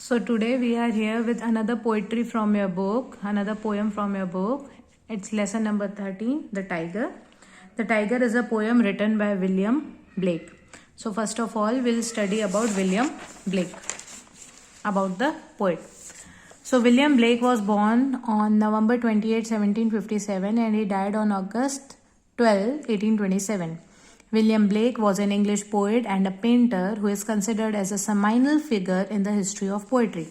So today we are here with another poetry from your book, another poem from your book. It's lesson number 13, The Tiger. The Tiger is a poem written by William Blake. So first of all, we'll study about William Blake, about the poet. So William Blake was born on November 28, 1757 and he died on August 12, 1827. William Blake was an English poet and a painter who is considered as a seminal figure in the history of poetry.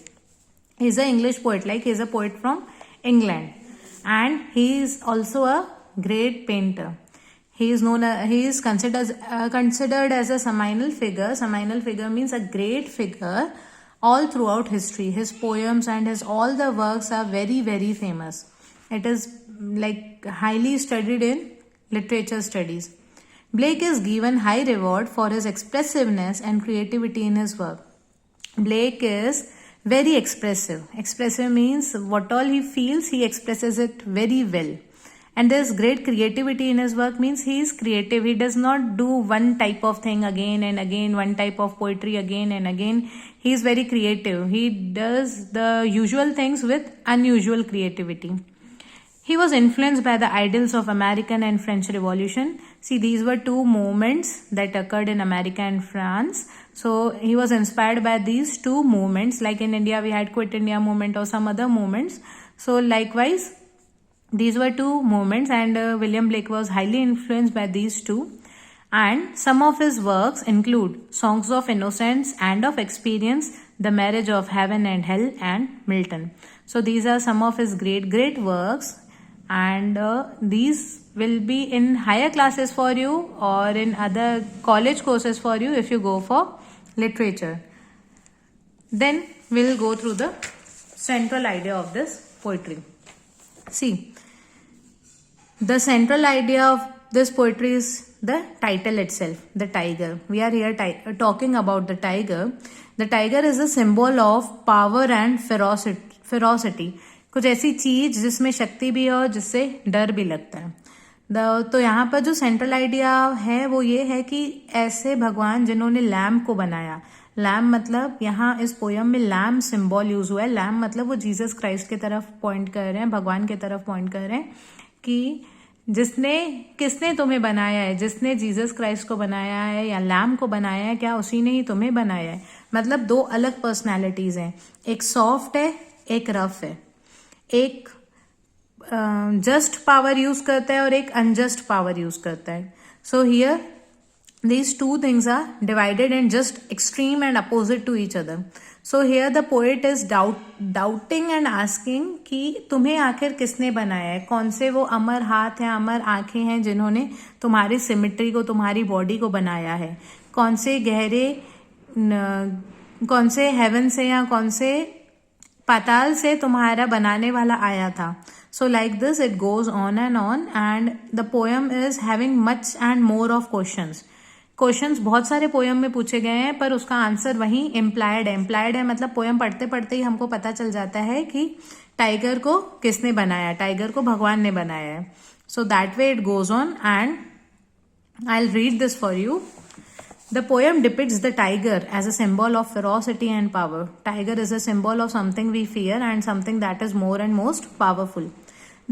He is an English poet, like he is a poet from England, and he is also a great painter. He is considered as a seminal figure. Seminal figure means a great figure all throughout history. His poems and his all the works are very, very famous. It is like highly studied in literature studies. Blake is given high reward for his expressiveness and creativity in his work. Blake is very expressive. Expressive means what all he feels, he expresses it very well. And there's great creativity in his work means he is creative. He does not do one type of thing again and again, one type of poetry again and again. He is very creative. He does the usual things with unusual creativity. He was influenced by the ideals of American and French Revolution. See, these were two movements that occurred in America and France. So he was inspired by these two movements. Like in India, we had Quit India movement or some other movements. So likewise, these were two movements, and William Blake was highly influenced by these two. And some of his works include Songs of Innocence and of Experience, The Marriage of Heaven and Hell, and Milton. So these are some of his great works, and these will be in higher classes for you or in other college courses for you if you go for literature. Then we'll go through the central idea of this poetry. See, the central idea of this poetry is the title itself, the tiger. We are here talking about the tiger. The tiger is a symbol of power and ferocity. कुछ ऐसी चीज जिसमें शक्ति भी है और जिससे डर भी लगता है. तो यहाँ पर जो सेंट्रल आइडिया है वो ये है कि ऐसे भगवान जिन्होंने लैम्ब को बनाया. लैम्ब मतलब यहाँ इस पोयम में लैम्ब सिंबल यूज हुआ है. लैम्ब मतलब वो जीसस क्राइस्ट की तरफ पॉइंट कर रहे हैं, भगवान की तरफ पॉइंट कर रहे हैं कि किसने तुम्हें बनाया है, जिसने जीसस क्राइस्ट को बनाया है या लैम्ब को बनाया है, क्या उसी ने ही तुम्हें बनाया है. मतलब दो अलग पर्सनैलिटीज हैं, एक सॉफ्ट है, एक रफ है. एक जस्ट पावर यूज करता है और एक अनजस्ट पावर यूज करता है. So here these two things are divided and just extreme and opposite to each other. So here the poet is doubting and asking कि तुम्हें आखिर किसने बनाया है, कौन से वो अमर हाथ हैं, अमर आंखें हैं जिन्होंने तुम्हारी सिमेट्री को, तुम्हारी बॉडी को बनाया है, कौन से हेवन से या कौन से पाताल से तुम्हारा बनाने वाला आया था. So like this it goes on and the poem is having much and more of questions. Questions बहुत सारे पोयम में पूछे गए हैं पर उसका आंसर वही इम्प्लाइड है. मतलब पोयम पढ़ते पढ़ते ही हमको पता चल जाता है कि टाइगर को किसने बनाया, टाइगर को भगवान ने बनाया है. So that way it goes on and I will read this for you. The poem depicts the tiger as a symbol of ferocity and power. Tiger is a symbol of something we fear and something that is more and most powerful.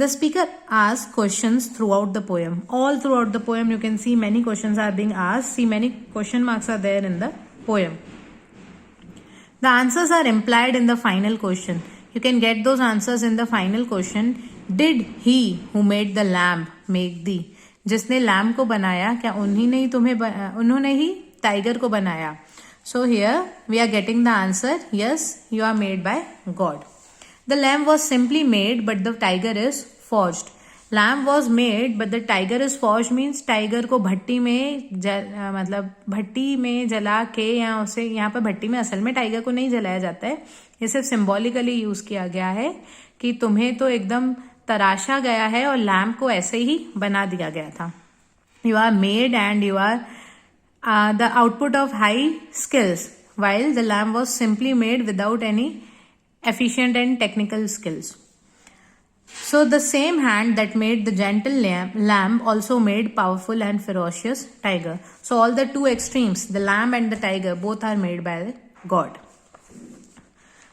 The speaker asks questions throughout the poem. All throughout the poem you can see many questions are being asked. See, many question marks are there in the poem. The answers are implied in the final question. You can get those answers in the final question. Did he who made the lamb make thee? जिसने lamb को बनाया, क्या उन्होंने ही tiger को बनाया. So here we are getting the answer. Yes, you are made by God. The lamb was simply made, but the tiger is forged. Lamb was made, but the tiger is forged means tiger को भट्टी में जला के, या उसे यहाँ पर भट्टी में असल में टाइगर को नहीं जलाया जाता है, ये सिर्फ सिंबॉलिकली यूज किया गया है कि तुम्हें तो एकदम तराशा गया है और लैम्ब को ऐसे ही बना दिया गया था. You are made and you are the output of high skills, while the lamb was simply made without any efficient and technical skills. So the same hand that made the gentle lamb also made powerful and ferocious tiger. So all the two extremes, the lamb and the tiger, both are made by God.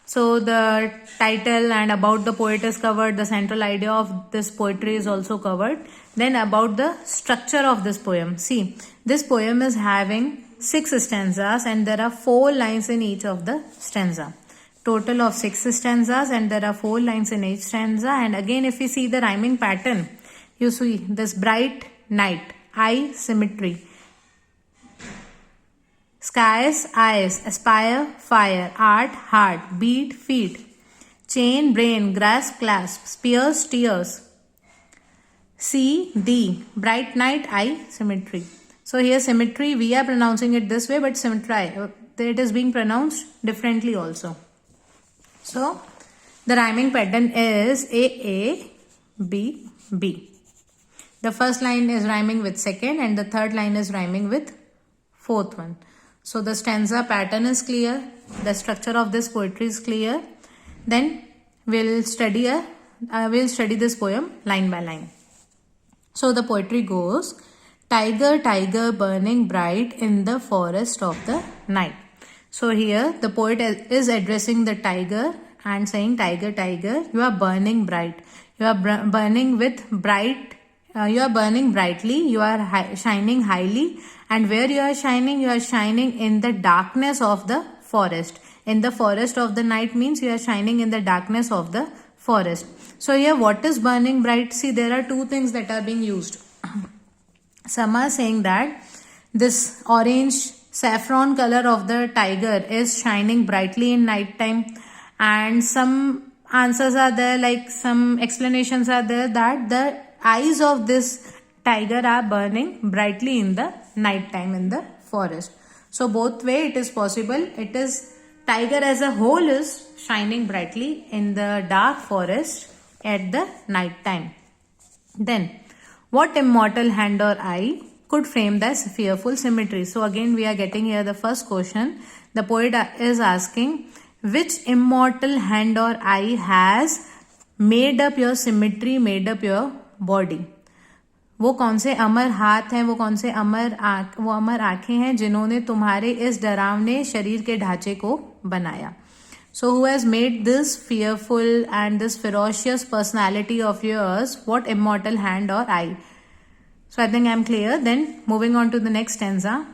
So the title and about the poet is covered. The central idea of this poetry is also covered. Then about the structure of this poem. See, this poem is having 6 stanzas and there are 4 lines in each of the stanza. Total of 6 stanzas and there are 4 lines in each stanza. And again, if we see the rhyming pattern, you see this bright night, eye symmetry. Skies, eyes, aspire, fire, art, heart, beat, feet, chain, brain, grasp, clasp, spears, tears, see, thee, bright night, eye, symmetry. So here symmetry, we are pronouncing it this way, but symmetry, it is being pronounced differently also. So the rhyming pattern is A, B, B. The first line is rhyming with second and the third line is rhyming with fourth one. So the stanza pattern is clear. The structure of this poetry is clear. Then we'll study this poem line by line. So the poetry goes, tiger, tiger burning bright in the forest of the night. So here the poet is addressing the tiger and saying, tiger, tiger, you are burning bright. You are burning with bright. You are burning brightly. You are shining highly. And where you are shining in the darkness of the forest. In the forest of the night means you are shining in the darkness of the forest. So here what is burning bright? See, there are 2 things that are being used. Some are saying that this orange saffron color of the tiger is shining brightly in night time. And some answers are there, like some explanations are there that the eyes of this tiger are burning brightly in the night time in the forest. So both way it is possible. It is tiger as a whole is shining brightly in the dark forest at the night time. Then what immortal hand or eye could frame this fearful symmetry? So again we are getting here the first question. The poet is asking, which immortal hand or eye has made up your symmetry, made up your body? वो कौन से अमर हाथ हैं, वो कौन से अमर आंखें हैं जिन्होंने तुम्हारे इस डरावने शरीर के ढांचे को बनाया. So who has made this fearful and this ferocious personality of yours? What immortal hand or eye? So I think I'm clear. Then moving on to the next stanza.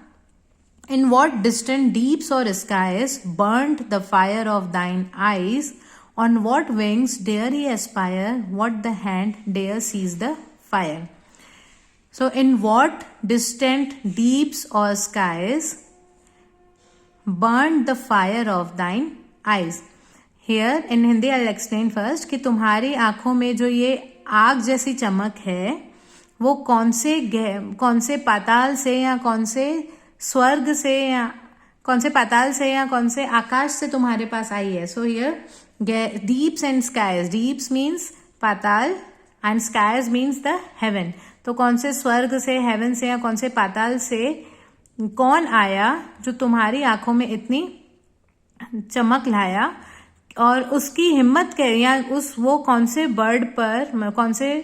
In what distant deeps or skies burnt the fire of thine eyes? On what wings dare ye aspire? What the hand dare seize the fire? So in what distant deeps or skies burned the fire of thine eyes? Here in Hindi I'll explain first कि तुम्हारी आंखों में जो ये आग जैसी चमक है वो कौन से पाताल से या कौन से स्वर्ग से या कौन से पाताल से या कौन से आकाश से तुम्हारे पास आई है. So here deeps and skies. Deeps means patal and skies means the heaven. तो कौन से स्वर्ग से, हेवन से या कौन से पाताल से कौन आया जो तुम्हारी आंखों में इतनी चमक लाया और उसकी हिम्मत या वो कौन से बर्ड पर, कौन से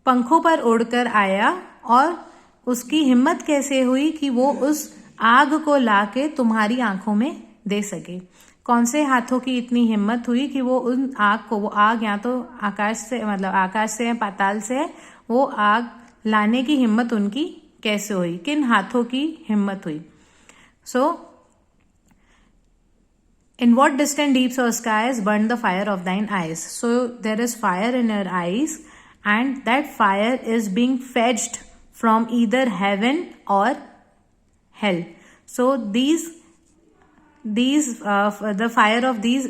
पंखों पर उड़कर आया और उसकी हिम्मत कैसे हुई कि वो उस आग को लाके तुम्हारी आंखों में दे सके. कौन से हाथों की इतनी हिम्मत हुई कि वो उन आग को, वो आग या तो आकाश से, मतलब आकाश से या पाताल से, वो आग लाने की हिम्मत उनकी कैसे हुई, किन हाथों की हिम्मत हुई. सो in what distant deeps or skies burned the fire of thine eyes? So there is fire in your eyes and that fire is being fetched from either heaven or hell. So the fire of these,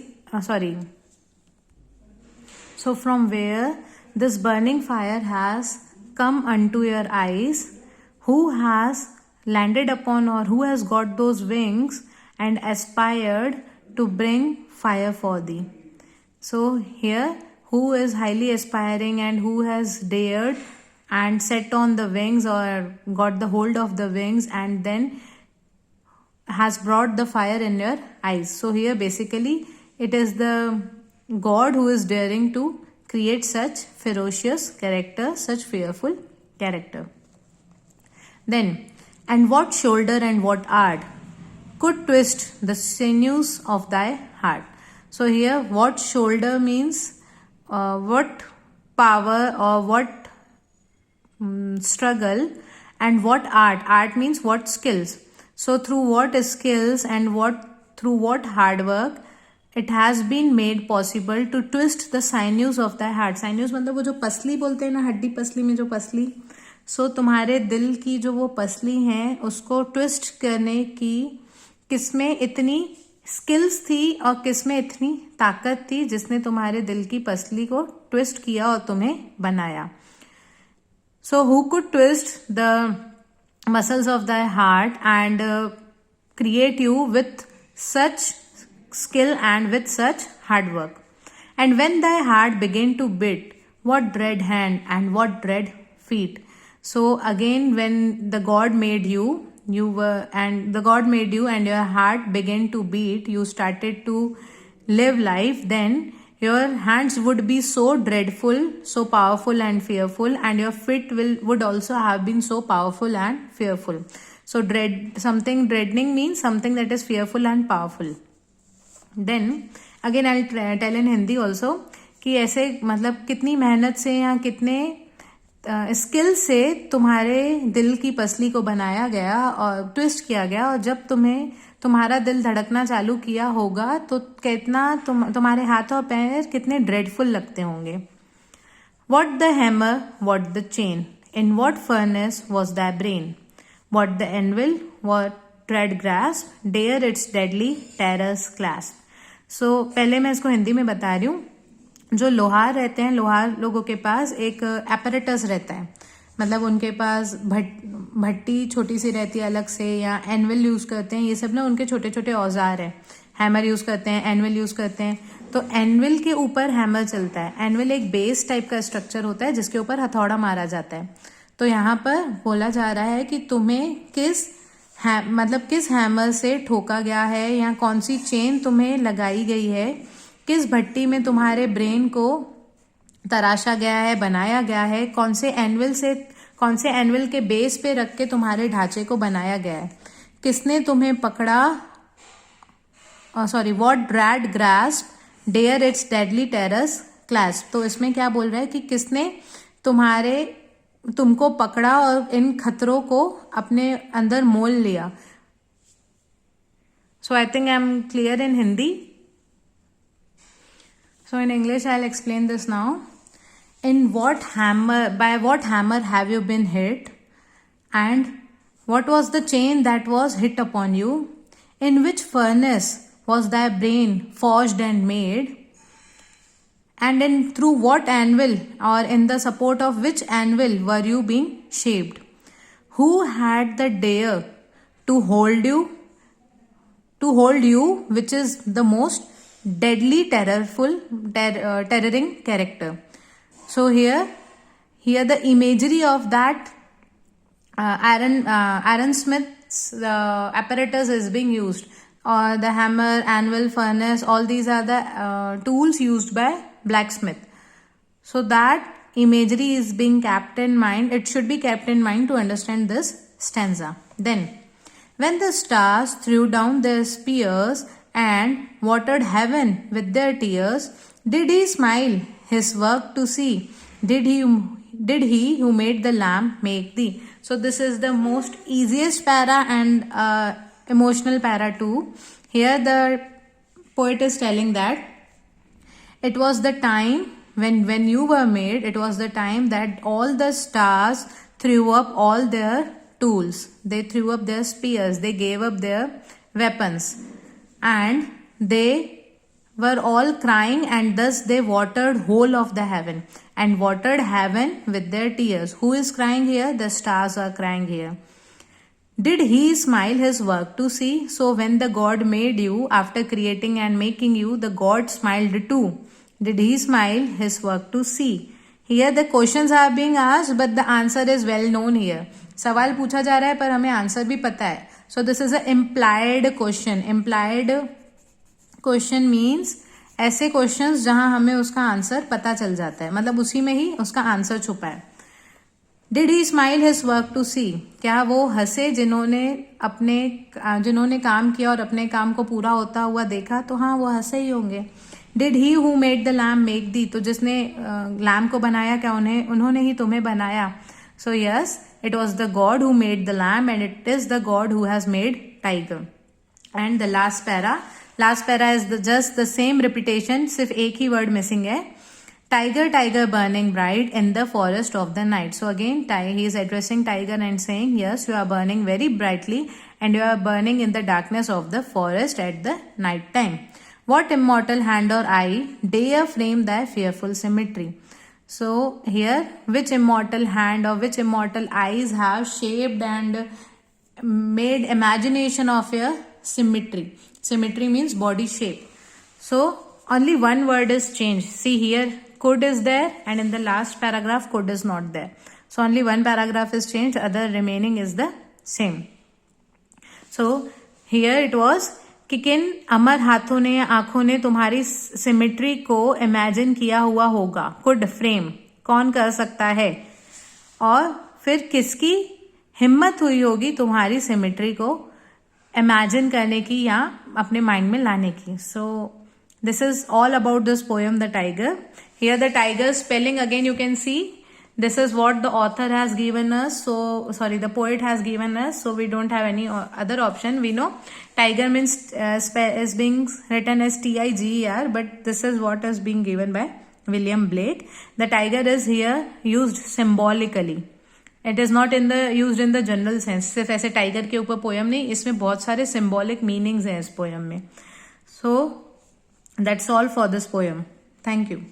so from where this burning fire has come unto your eyes, who has landed upon or who has got those wings and aspired to bring fire for thee. So here, who is highly aspiring and who has dared and set on the wings or got the hold of the wings and then has brought the fire in your eyes. So here basically it is the God who is daring to create such ferocious character, such fearful character. Then, and what shoulder and what art could twist the sinews of thy heart? So here what shoulder means what power or what struggle, and what art means what skills. So through what skills and through what hard work it has been made possible to twist the sinews of the heart. sinews मतलब वो जो पसली बोलते हैं ना, हड्डी पसली में जो पसली, सो तुम्हारे दिल की जो वो पसली है उसको ट्विस्ट करने की किसमें इतनी स्किल्स थी और किसमें इतनी ताकत थी जिसने तुम्हारे दिल की पसली को ट्विस्ट किया और तुम्हें बनाया. So who could twist the muscles of thy heart and create you with such skill and with such hard work? And when thy heart began to beat, what dread hand and what dread feet? So again, when the God made you, and your heart began to beat, you started to live life, then your hands would be so dreadful, so powerful and fearful, and your feet would also have been so powerful and fearful. So dreading means something that is fearful and powerful. Then again I'll tell in Hindi also कि ऐसे मतलब कितनी मेहनत से या कितने skill से तुम्हारे दिल की पसली को बनाया गया और ट्विस्ट किया गया, और जब तुम्हारा दिल धड़कना चालू किया होगा तो कितना तुम्हारे हाथ और पैर कितने ड्रेडफुल लगते होंगे. What the hammer, what the chain, in what furnace was thy brain? What the anvil, what dread grasp, dare its deadly terrors clasp. So पहले मैं इसको हिंदी में बता रही हूँ. जो लोहार रहते हैं, लोहार लोगों के पास एक एपरेटस रहता है, मतलब उनके पास भट्टी छोटी सी रहती है अलग से, या एनविल यूज करते हैं. ये सब ना उनके छोटे छोटे औजार है. हैमर यूज करते हैं, एनविल यूज करते हैं. तो एनविल के ऊपर हैमर चलता है. एनविल एक बेस टाइप का स्ट्रक्चर होता है जिसके ऊपर हथौड़ा मारा जाता है. तो यहाँ पर बोला जा रहा है कि तुम्हें किस हैमर से ठोका गया है, या कौन सी चेन तुम्हें लगाई गई है, किस भट्टी में तुम्हारे ब्रेन को तराशा गया है, बनाया गया है, कौन से एनविल के बेस पे रख के तुम्हारे ढांचे को बनाया गया है, किसने तुम्हें पकड़ा, what dread grasp dare its deadly terrors clasp. तो इसमें क्या बोल रहा है कि किसने तुमको पकड़ा और इन खतरों को अपने अंदर मोल लिया. So I think I am clear in Hindi. So in English I'll explain this now. By what hammer have you been hit? And what was the chain that was hit upon you? In which furnace was thy brain forged and made? And through what anvil, or in the support of which anvil were you being shaped? Who had the dare to hold you, which is the most deadly terroring character. So here the imagery of that Aaron Smith's apparatus is being used, or the hammer, anvil, furnace, all these are the tools used by blacksmith. So that imagery is being kept in mind. It should be kept in mind to understand this stanza. Then when the stars threw down their spears and watered heaven with their tears, did he smile his work to see? Did he who made the lamp make thee? So this is the most easiest para and emotional para too. Here the poet is telling that it was the time when you were made, it was the time that all the stars threw up all their tools. They threw up their spears, they gave up their weapons, and they were all crying, and thus they watered whole of the heaven, and watered heaven with their tears. Who is crying here? The stars are crying here. Did he smile his work to see? So when the God made you, after creating and making you, the God smiled too. Did he smile his work to see? Here the questions are being asked, but the answer is well known here. सवाल पूछा जा रहा है पर हमें answer भी पता है. So this is a implied question. Implied question means ऐसे क्वेश्चंस जहां हमें उसका आंसर पता चल जाता है, मतलब उसी में ही उसका आंसर छुपा है. Did he smile his work to see, क्या वो हंसे जिन्होंने काम किया और अपने काम को पूरा होता हुआ देखा, तो हाँ वो हंसे ही होंगे. Did he who made the lamp make the, तो जिसने लैम्प को बनाया क्या उन्होंने ही तुम्हें बनाया. So yes, it was the god who made the lamb and it is the god who has made tiger. And the last para is just the same repetition, सिर्फ एक ही word missing है. Tiger, tiger burning bright in the forest of the night. So again he is addressing tiger and saying, yes, you are burning very brightly and you are burning in the darkness of the forest at the night time. What immortal hand or eye dare frame thy fearful symmetry? So here, which immortal hand or which immortal eyes have shaped and made imagination of a symmetry? Symmetry means body shape. So only one word is changed. See here, could is there and in the last paragraph could is not there. So only one paragraph is changed, other remaining is the same. So here it was कि किन अमर हाथों ने या आंखों ने तुम्हारी symmetry को imagine किया हुआ होगा. कुड फ्रेम, कौन कर सकता है, और फिर किसकी हिम्मत हुई होगी तुम्हारी सिमेट्री को इमेजिन करने की या अपने माइंड में लाने की. So this is all about this poem the tiger. Here the tiger spelling again you can see. This is what the author has given us. The poet has given us. So we don't have any other option. We know tiger means is being written as Tiger, but this is what is being given by William Blake. The tiger is here used symbolically. It is not used in the general sense. सिर्फ ऐसे tiger के ऊपर poem नहीं, इसमें बहुत सारे symbolic meanings हैं इस poem में. So that's all for this poem. Thank you.